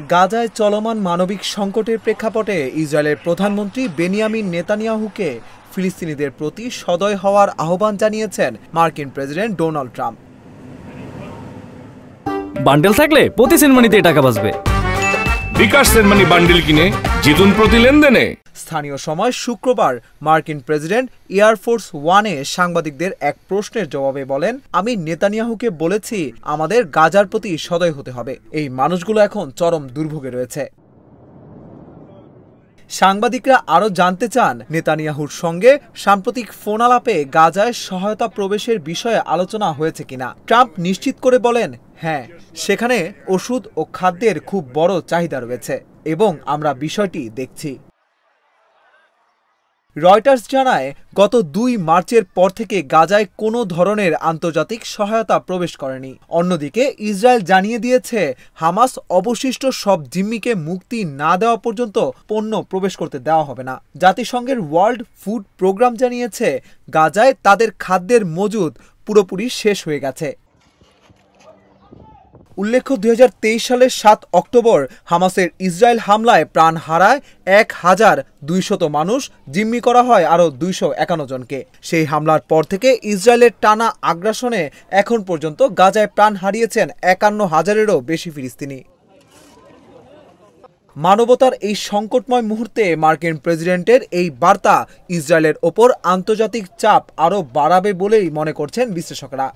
গাজায় চলমান মানবিক সংকটের প্রেক্ষাপটে ইসরায়েলের প্রধানমন্ত্রী বেনিয়ামিন নেতানিয়াহুকে ফিলিস্তিনিদের প্রতি সদয় হওয়ার আহ্বান জানিয়েছেন মার্কিন প্রেসিডেন্ট ডোনাল্ড ট্রাম্প। বান্ডেল থাকলে প্রতি সেনমানিতে টাকা বাঁচবে। বিকাশ সেনমানি বান্ডেল কিনে জিতুন প্রতি লেনদেনে। স্থানীয় সময় শুক্রবার মার্কিন প্রেসিডেন্ট এয়ারফোর্স ওয়ানে সাংবাদিকদের এক প্রশ্নের জবাবে বলেন, আমি নেতানিয়াহুকে বলেছি আমাদের গাজার প্রতি সদয় হতে হবে। এই মানুষগুলো এখন চরম দুর্ভোগে রয়েছে। সাংবাদিকরা আরও জানতে চান, নেতানিয়াহুর সঙ্গে সাম্প্রতিক ফোন আলাপে গাজায় সহায়তা প্রবেশের বিষয়ে আলোচনা হয়েছে কিনা। ট্রাম্প নিশ্চিত করে বলেন, হ্যাঁ, সেখানে ওষুধ ও খাদ্যের খুব বড় চাহিদা রয়েছে এবং আমরা বিষয়টি দেখছি। রয়টার্স জানায়, গত ২ মার্চের পর থেকে গাজায় কোনো ধরনের আন্তর্জাতিক সহায়তা প্রবেশ করেনি। অন্যদিকে ইসরায়েল জানিয়ে দিয়েছে হামাস অবশিষ্ট সব জিম্মিকে মুক্তি না দেওয়া পর্যন্ত পণ্য প্রবেশ করতে দেওয়া হবে না। জাতিসংঘের ওয়ার্ল্ড ফুড প্রোগ্রাম জানিয়েছে গাজায় তাদের খাদ্যের মজুদ পুরোপুরি শেষ হয়ে গেছে। উল্লেখ্য, ২০২৩ সালের ৭ অক্টোবর হামাসের ইসরায়েল হামলায় প্রাণ হারায় ১,২০০ মানুষ, জিম্মি করা হয় আরও ২৫১ জনকে। সেই হামলার পর থেকে ইসরায়েলের টানা আগ্রাসনে এখন পর্যন্ত গাজায় প্রাণ হারিয়েছেন ৫১,০০০-এরও বেশি ফিলিস্তিনি। মানবতার এই সংকটময় মুহূর্তে মার্কিন প্রেসিডেন্টের এই বার্তা ইসরায়েলের ওপর আন্তর্জাতিক চাপ আরও বাড়াবে বলেই মনে করছেন বিশ্লেষকরা।